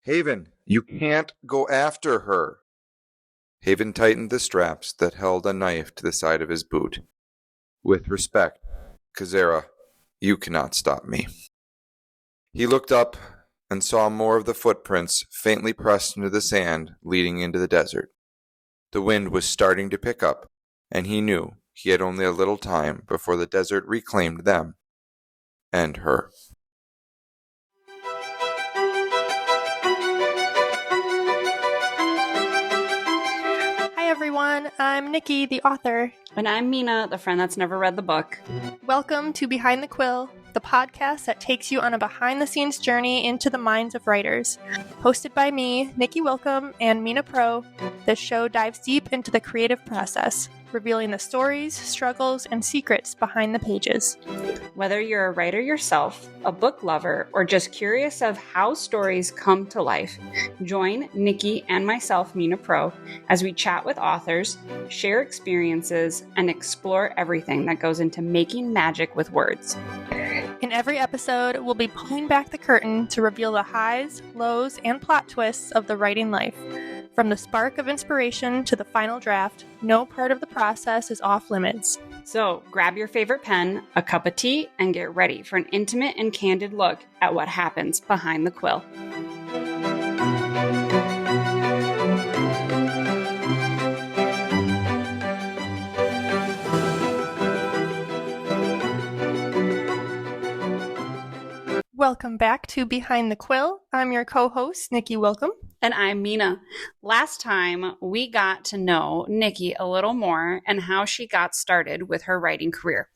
Haven, you can't go after her. Haven tightened the straps that held a knife to the side of his boot. With respect, Kazera, you cannot stop me. He looked up and saw more of the footprints faintly pressed into the sand leading into the desert. The wind was starting to pick up, and he knew he had only a little time before the desert reclaimed them and her. Hi everyone, I'm Nikki, the author. And I'm Mina, the friend that's never read the book. Welcome to Behind the Quill, the podcast that takes you on a behind-the-scenes journey into the minds of writers. Hosted by me, Nikki Willcome, and Mina Pro, this show dives deep into the creative process, revealing the stories, struggles, and secrets behind the pages. Whether you're a writer yourself, a book lover, or just curious of how stories come to life, join Nikki and myself, Mina Pro, as we chat with authors, share experiences, and explore everything that goes into making magic with words. In every episode, we'll be pulling back the curtain to reveal the highs, lows, and plot twists of the writing life. From the spark of inspiration to the final draft, no part of the process is off limits. So grab your favorite pen, a cup of tea, and get ready for an intimate and candid look at what happens behind the quill. Welcome back to Behind the Quill. I'm your co-host, Nikki Willcome. And I'm Mina. Last time, we got to know Nikki a little more and how she got started with her writing career.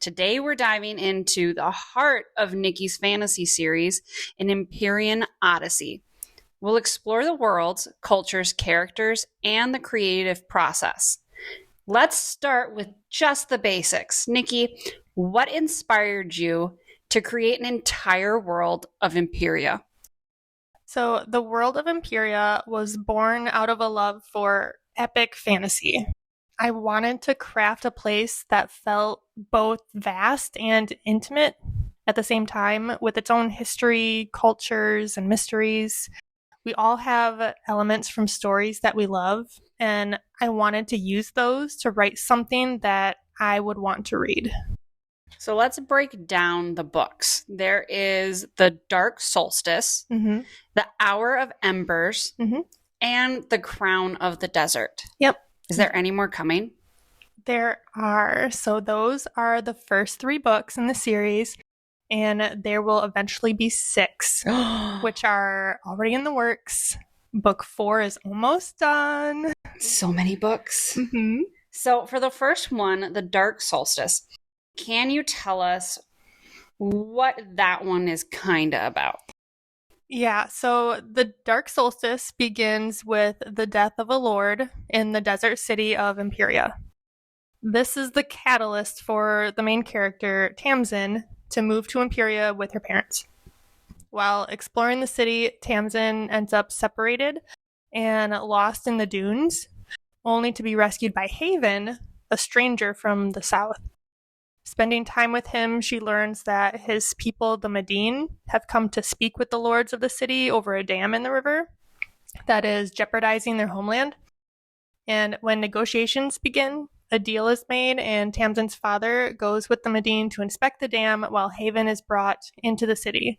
Today, we're diving into the heart of Nikki's fantasy series, an Empyrian Odyssey. We'll explore the worlds, cultures, characters, and the creative process. Let's start with just the basics. Nikki, what inspired you to create an entire world of Empyria? So the world of Empyria was born out of a love for epic fantasy. I wanted to craft a place that felt both vast and intimate at the same time, with its own history, cultures, and mysteries. We all have elements from stories that we love, and I wanted to use those to write something that I would want to read. So let's break down the books. There is the Dark Solstice, the Hour of Embers, and the Crown of the Desert. Yep. Is there any more coming? There are. So those are the first 3 books in the series, and there will eventually be 6, which are already in the works. Book 4 is almost done. So many books. So for the first one, the Dark Solstice, can you tell us what that one is kind of about? Yeah, so the Dark Solstice begins with the death of a lord in the desert city of Empyria. This is the catalyst for the main character, Tamsin, to move to Empyria with her parents. While exploring the city, Tamsin ends up separated and lost in the dunes, only to be rescued by Haven, a stranger from the south. Spending time with him, she learns that his people, the Medine, have come to speak with the lords of the city over a dam in the river that is jeopardizing their homeland. And when negotiations begin, a deal is made, and Tamsin's father goes with the Medine to inspect the dam while Haven is brought into the city.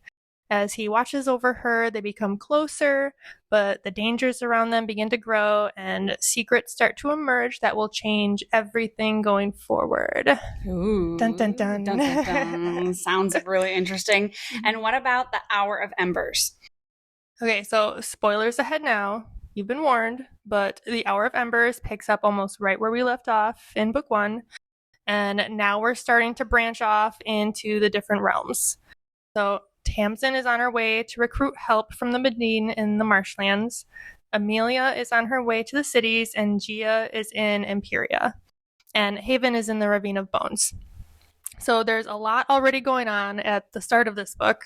As he watches over her, they become closer, but the dangers around them begin to grow, and secrets start to emerge that will change everything going forward. Ooh. Dun, dun, dun. Dun, dun, dun. Sounds really interesting. And what about the Hour of Embers? Okay, so spoilers ahead now. You've been warned, but the Hour of Embers picks up almost right where we left off in book 1, and now we're starting to branch off into the different realms. So Tamsin is on her way to recruit help from the Medine in the marshlands. Amelia is on her way to the cities, and Gia is in Empyria. And Haven is in the Ravine of Bones. So there's a lot already going on at the start of this book.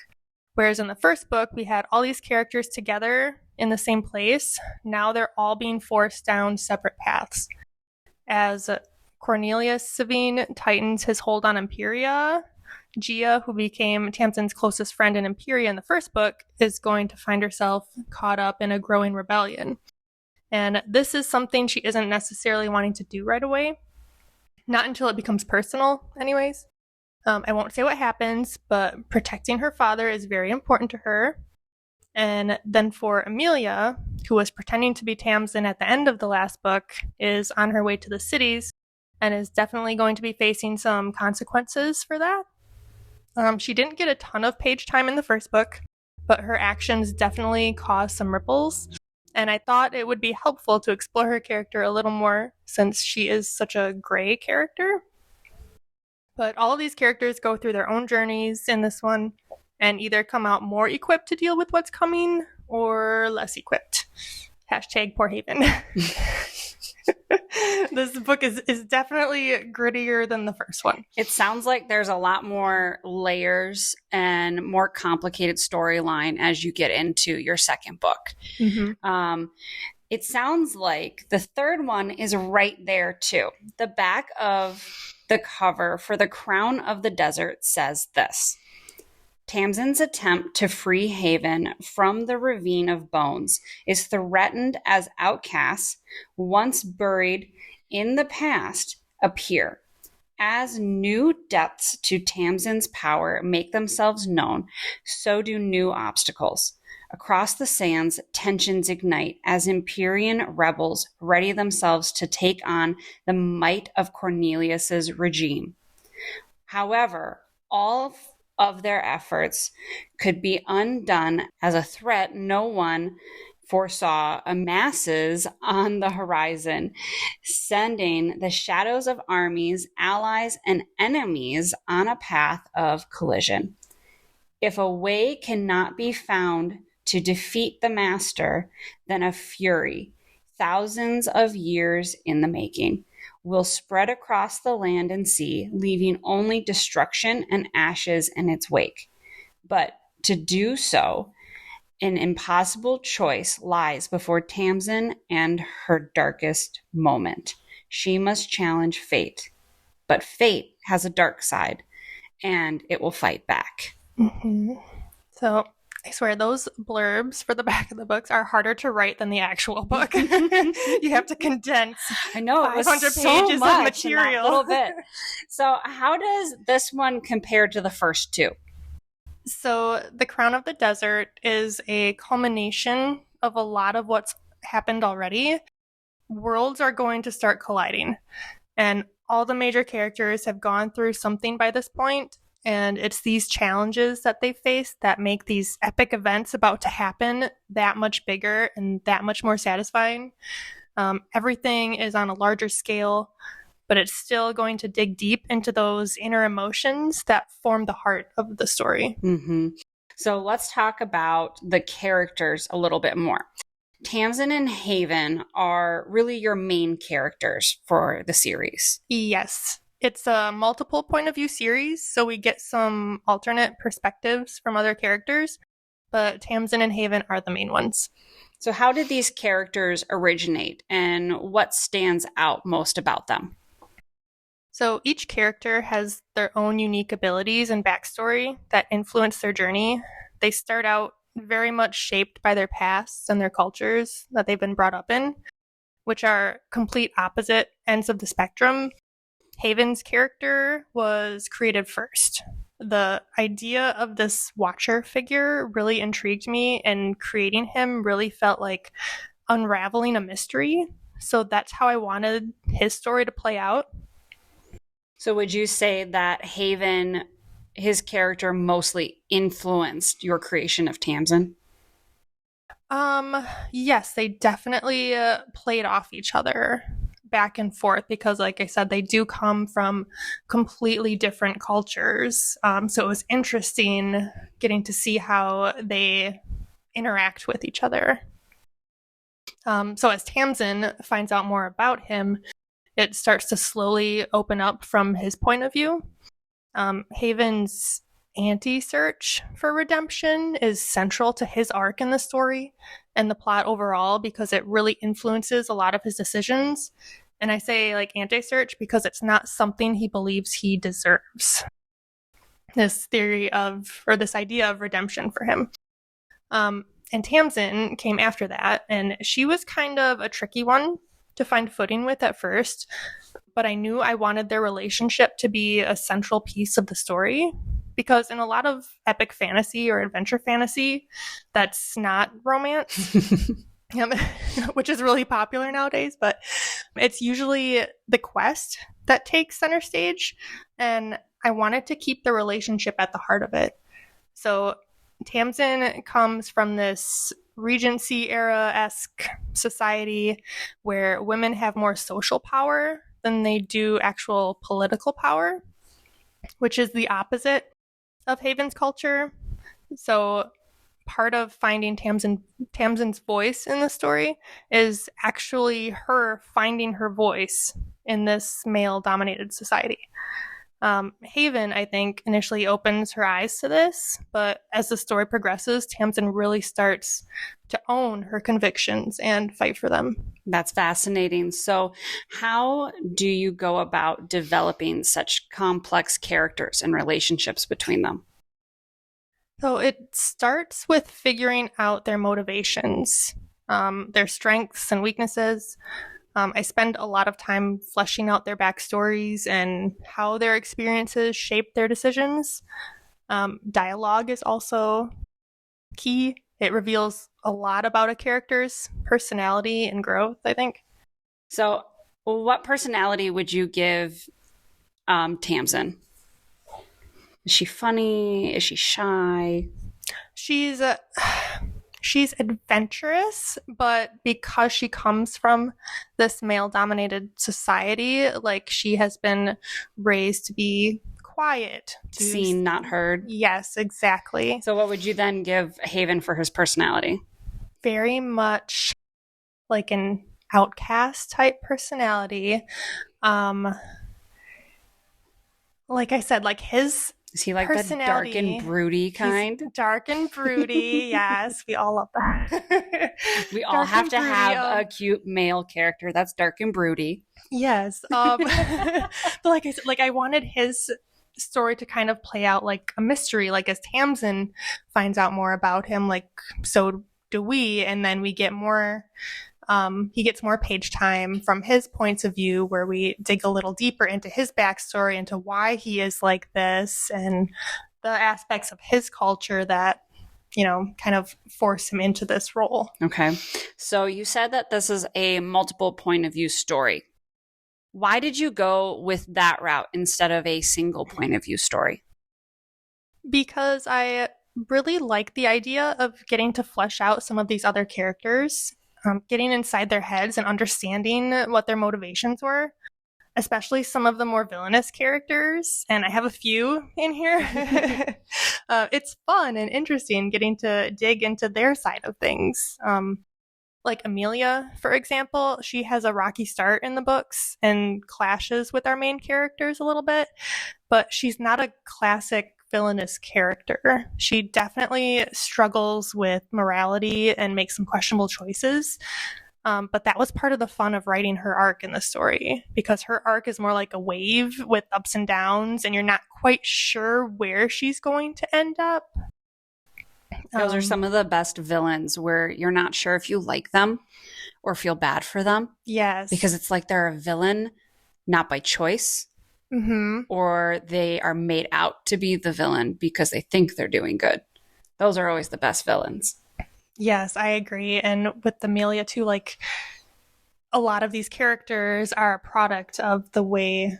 Whereas in the first book, we had all these characters together in the same place. Now they're all being forced down separate paths. As Cornelius Savine tightens his hold on Empyria, Gia, who became Tamsin's closest friend in Empyria in the first book, is going to find herself caught up in a growing rebellion. And this is something she isn't necessarily wanting to do right away. Not until it becomes personal, anyways. I won't say what happens, but protecting her father is very important to her. And then for Amelia, who was pretending to be Tamsin at the end of the last book, is on her way to the cities and is definitely going to be facing some consequences for that. She didn't get a ton of page time in the first book, but her actions definitely caused some ripples. And I thought it would be helpful to explore her character a little more since she is such a gray character. But all of these characters go through their own journeys in this one and either come out more equipped to deal with what's coming or less equipped. Hashtag poor Haven. This book is definitely grittier than the first one. It sounds like there's a lot more layers and more complicated storyline as you get into your second book. Mm-hmm. It sounds like the third one is right there too. The back of the cover for The Crown of the Desert says this: Tamsin's attempt to free Haven from the Ravine of Bones is threatened as outcasts, once buried in the past, appear. As new depths to Tamsin's power make themselves known, so do new obstacles. Across the sands, tensions ignite as Empyrian rebels ready themselves to take on the might of Cornelius's regime. However, all of their efforts could be undone as a threat no one foresaw amasses on the horizon, sending the shadows of armies, allies, and enemies on a path of collision. If a way cannot be found to defeat the master, then a fury, thousands of years in the making, will spread across the land and sea, leaving only destruction and ashes in its wake. But to do so, an impossible choice lies before Tamsin and her darkest moment. She must challenge fate. But fate has a dark side, and it will fight back. Mm-hmm. So I swear those blurbs for the back of the books are harder to write than the actual book. You have to condense. I know, it was 500 so pages much of material. in that little bit. So how does this one compare to the first two? So The Crown of the Desert is a culmination of a lot of what's happened already. Worlds are going to start colliding, and all the major characters have gone through something by this point. And it's these challenges that they face that make these epic events about to happen that much bigger and that much more satisfying. Everything is on a larger scale, but it's still going to dig deep into those inner emotions that form the heart of the story. Mm-hmm. So let's talk about the characters a little bit more. Tamsin and Haven are really your main characters for the series. Yes. It's a multiple point of view series, so we get some alternate perspectives from other characters, but Tamsin and Haven are the main ones. So how did these characters originate, and what stands out most about them? So each character has their own unique abilities and backstory that influence their journey. They start out very much shaped by their pasts and their cultures that they've been brought up in, which are complete opposite ends of the spectrum. Haven's character was created first. The idea of this watcher figure really intrigued me, and creating him really felt like unraveling a mystery. So that's how I wanted his story to play out. So would you say that Haven, his character, mostly influenced your creation of Tamsin? Yes, they definitely played off each other back and forth because, like I said, they do come from completely different cultures. So it was interesting getting to see how they interact with each other. So as Tamsin finds out more about him, it starts to slowly open up from his point of view. Haven's anti-search for redemption is central to his arc in the story and the plot overall because it really influences a lot of his decisions. And I say like anti-search because it's not something he believes he deserves. this theory of, or this idea of redemption for him. And Tamsin came after that, and she was kind of a tricky one to find footing with at first, but I knew I wanted their relationship to be a central piece of the story, because in a lot of epic fantasy or adventure fantasy, that's not romance, which is really popular nowadays, but it's usually the quest that takes center stage, and I wanted to keep the relationship at the heart of it. So Tamsin comes from this Regency era-esque society where women have more social power than they do actual political power, which is the opposite of Haven's culture. So part of finding Tamsin's voice in the story is actually her finding her voice in this male-dominated society. Haven, I think, initially opens her eyes to this, but as the story progresses, Tamsin really starts to own her convictions and fight for them. That's fascinating. So how do you go about developing such complex characters and relationships between them? So it starts with figuring out their motivations, their strengths and weaknesses. I spend a lot of time fleshing out their backstories and how their experiences shape their decisions. Dialogue is also key. It reveals a lot about a character's personality and growth, I think. So what personality would you give Tamsin? Is she funny? Is she shy? She's adventurous, but because she comes from this male-dominated society, like, she has been raised to be quiet. Seen, not heard. Yes, exactly. So what would you then give Haven for his personality? Very much like an outcast type personality. Like I said, like his Is he like the dark and broody kind? He's dark and broody, yes. We all love that. We all have to have a cute male character that's dark and broody. Yes. But like I said, like, I wanted his story to kind of play out like a mystery, like as Tamsin finds out more about him, like so do we, and then we get more he gets more page time from his points of view, where we dig a little deeper into his backstory, into why he is like this, and the aspects of his culture that, you know, kind of force him into this role. Okay. So you said that this is a multiple point of view story. Why did you go with that route instead of a single point of view story? Because I really like the idea of getting to flesh out some of these other characters. Getting inside their heads and understanding what their motivations were, especially some of the more villainous characters. And I have a few in here. It's fun and interesting getting to dig into their side of things. Like Amelia, for example, she has a rocky start in the books and clashes with our main characters a little bit, but she's not a classic villainous character. She definitely struggles with morality and makes some questionable choices. But that was part of the fun of writing her arc in the story, because her arc is more like a wave with ups and downs, and you're not quite sure where she's going to end up. Those are some of the best villains, where you're not sure if you like them or feel bad for them. Yes. Because it's like they're a villain, not by choice. Mm-hmm. Or they are made out to be the villain because they think they're doing good. Those are always the best villains. Yes, I agree. And with Amelia too, like, a lot of these characters are a product of the way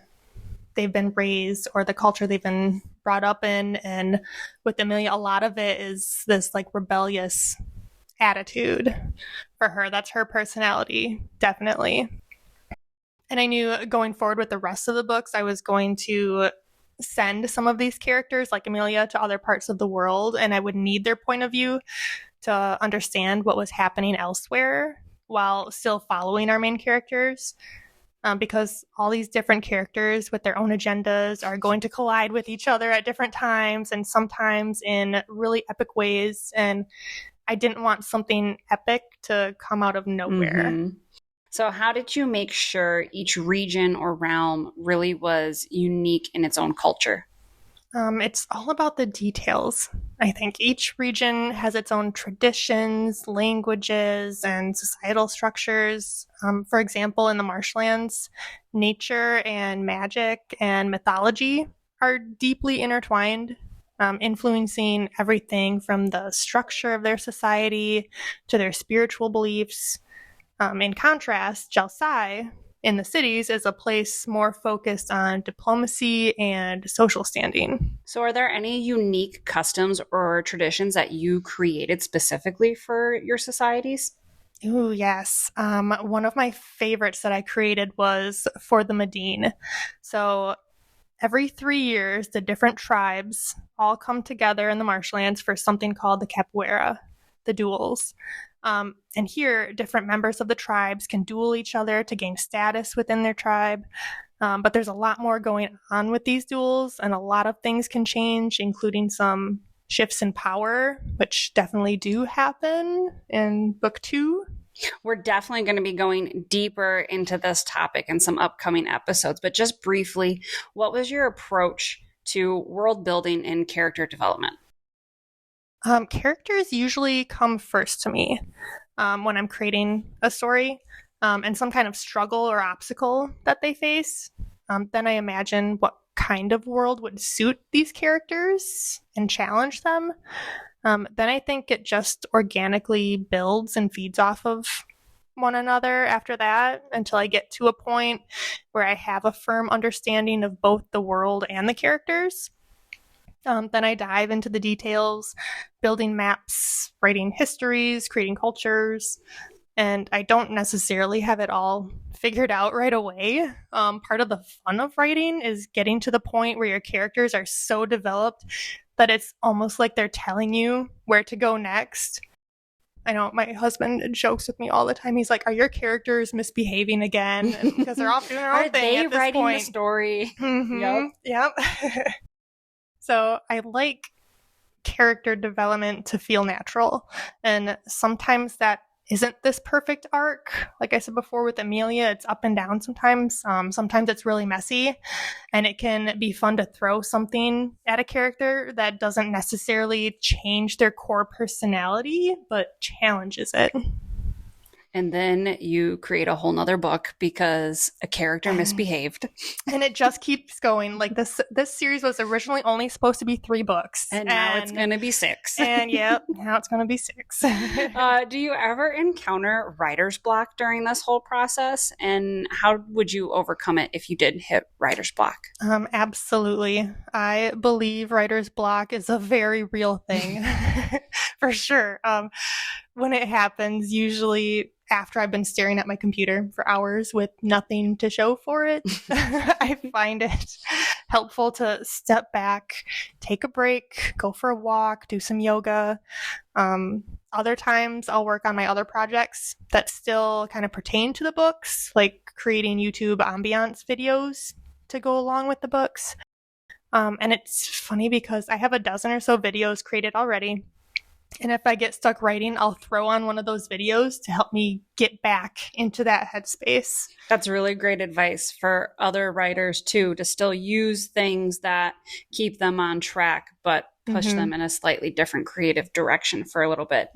they've been raised or the culture they've been brought up in. And with Amelia, a lot of it is this like rebellious attitude for her. That's her personality, definitely. And I knew going forward with the rest of the books, I was going to send some of these characters, like Amelia, to other parts of the world, and I would need their point of view to understand what was happening elsewhere while still following our main characters. Because all these different characters with their own agendas are going to collide with each other at different times, and sometimes in really epic ways. And I didn't want something epic to come out of nowhere. Mm-hmm. So how did you make sure each region or realm really was unique in its own culture? It's all about the details. I think each region has its own traditions, languages, and societal structures. For example, in the marshlands, nature and magic and mythology are deeply intertwined, influencing everything from the structure of their society to their spiritual beliefs. In contrast, Jelsai in the cities is a place more focused on diplomacy and social standing. So, are there any unique customs or traditions that you created specifically for your societies? Ooh, yes. One of my favorites that I created was for the Medine. So every 3 years, the different tribes all come together in the marshlands for something called the capoeira, the duels. And here, different members of the tribes can duel each other to gain status within their tribe. But there's a lot more going on with these duels, and a lot of things can change, including some shifts in power, which definitely do happen in book 2. We're definitely going to be going deeper into this topic in some upcoming episodes. But just briefly, what was your approach to world building and character development? Characters usually come first to me when I'm creating a story, and some kind of struggle or obstacle that they face. Then I imagine what kind of world would suit these characters and challenge them. Then I think it just organically builds and feeds off of one another after that until I get to a point where I have a firm understanding of both the world and the characters. Then I dive into the details, building maps, writing histories, creating cultures, and I don't necessarily have it all figured out right away. Part of the fun of writing is getting to the point where your characters are so developed that it's almost like they're telling you where to go next. I know my husband jokes with me all the time. He's like, "Are your characters misbehaving again?" Because they're off doing their own thing. Are they writing point. The story? Mm-hmm. Yep. So I like character development to feel natural. And sometimes that isn't this perfect arc. Like I said before with Amelia, it's up and down sometimes. Sometimes it's really messy. And it can be fun to throw something at a character that doesn't necessarily change their core personality, but challenges it. And then you create a whole nother book because a character misbehaved. And it just keeps going. Like this series was originally only supposed to be 3 books. And now it's going to be 6. And yep, now it's going to be 6. Do you ever encounter writer's block during this whole process? And how would you overcome it if you did hit writer's block? Absolutely. I believe writer's block is a very real thing. For sure. When it happens, usually after I've been staring at my computer for hours with nothing to show for it, I find it helpful to step back, take a break, go for a walk, do some yoga. Other times I'll work on my other projects that still kind of pertain to the books, like creating YouTube ambiance videos to go along with the books. And it's funny because I have a dozen or so videos created already. And if I get stuck writing, I'll throw on one of those videos to help me get back into that headspace. That's really great advice for other writers, too, to still use things that keep them on track, but push them in a slightly different creative direction for a little bit.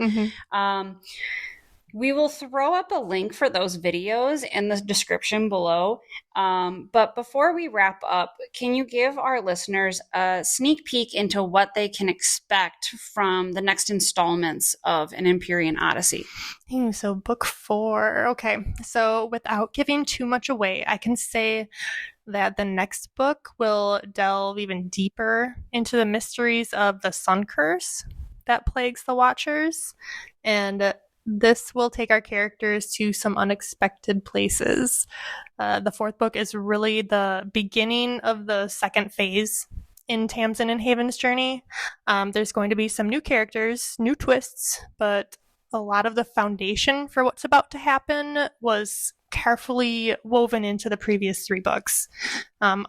We will throw up a link for those videos in the description below. But before we wrap up, can you give our listeners a sneak peek into what they can expect from the next installments of An Empyrian Odyssey? So book 4. Okay. So without giving too much away, I can say that the next book will delve even deeper into the mysteries of the sun curse that plagues the Watchers. And this will take our characters to some unexpected places. The 4th book is really the beginning of the second phase in Tamsin and Haven's journey. There's going to be some new characters, new twists, but a lot of the foundation for what's about to happen was carefully woven into the previous 3 books.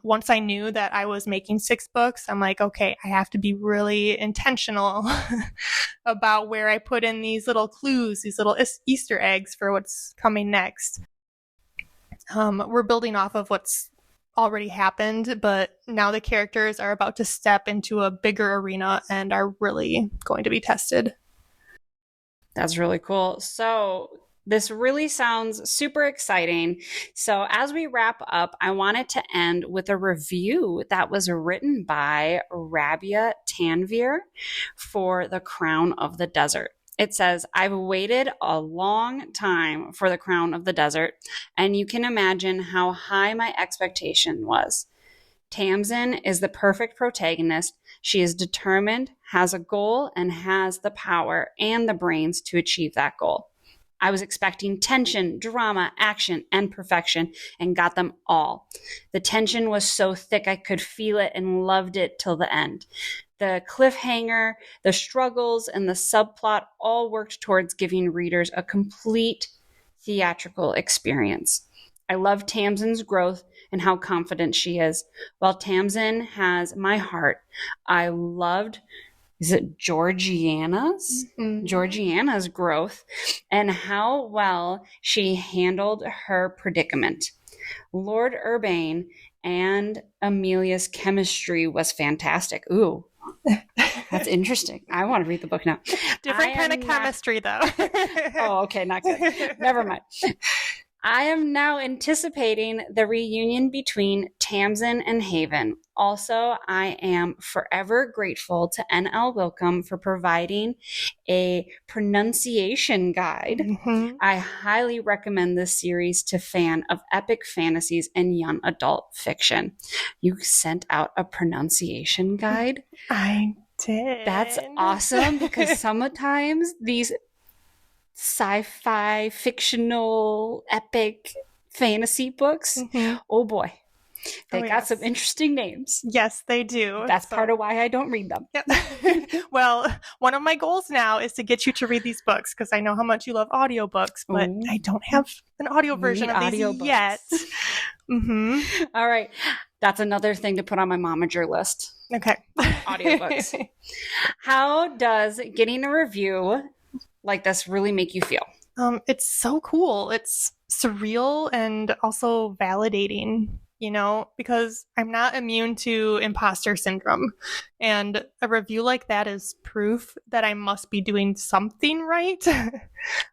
Once I knew that I was making 6 books, I'm like, okay, I have to be really intentional about where I put in these little clues, these little Easter eggs for what's coming next. We're building off of what's already happened, but now the characters are about to step into a bigger arena and are really going to be tested. That's really cool. So this really sounds super exciting. So as we wrap up, I wanted to end with a review that was written by Rabia Tanvir for The Crown of the Desert. It says, I've waited a long time for The Crown of the Desert, and you can imagine how high my expectation was. Tamsin is the perfect protagonist. She is determined, has a goal, and has the power and the brains to achieve that goal. I was expecting tension, drama, action, and perfection, and got them all. The tension was so thick I could feel it and loved it till the end. The cliffhanger, the struggles, and the subplot all worked towards giving readers a complete theatrical experience. I love Tamsin's growth and how confident she is. While Tamsin has my heart, I loved, is it Georgiana's? Mm-hmm. Georgiana's growth and how well she handled her predicament. Lord Urbane and Amelia's chemistry was fantastic. Ooh, that's interesting. I want to read the book now. Different kind of chemistry, though. Oh, okay, not good. Never mind. I am now anticipating the reunion between Tamsin and Haven. Also, I am forever grateful to N.L. Willcome for providing a pronunciation guide. Mm-hmm. I highly recommend this series to fan of epic fantasies and young adult fiction. You sent out a pronunciation guide? I did. That's awesome because sometimes these sci-fi, fictional, epic fantasy books, oh boy, they got some interesting names. Yes, they do. That's part of why I don't read them. Yep. Well, one of my goals now is to get you to read these books because I know how much you love audiobooks, but I don't have an audio version of these yet. Mm-hmm. All right. That's another thing to put on my momager list. Okay. Audiobooks. How does getting a review like this really make you feel? It's so cool. It's surreal and also validating, you know, because I'm not immune to imposter syndrome. And a review like that is proof that I must be doing something right.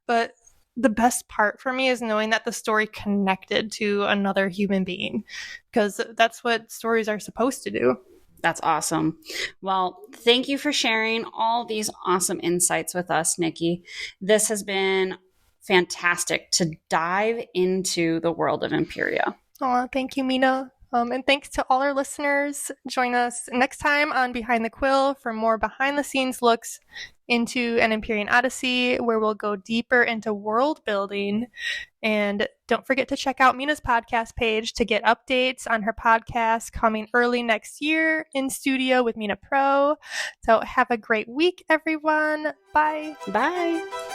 But the best part for me is knowing that the story connected to another human being, because that's what stories are supposed to do. That's awesome. Well, thank you for sharing all these awesome insights with us, Nikki. This has been fantastic to dive into the world of Empyria. Oh, thank you, Mina. And thanks to all our listeners. Join us next time on Behind the Quill for more behind-the-scenes looks into an Empyrian Odyssey, where we'll go deeper into world building. And don't forget to check out Mina's podcast page to get updates on her podcast coming early next year in studio with Mina Pro. So have a great week, everyone. Bye. Bye.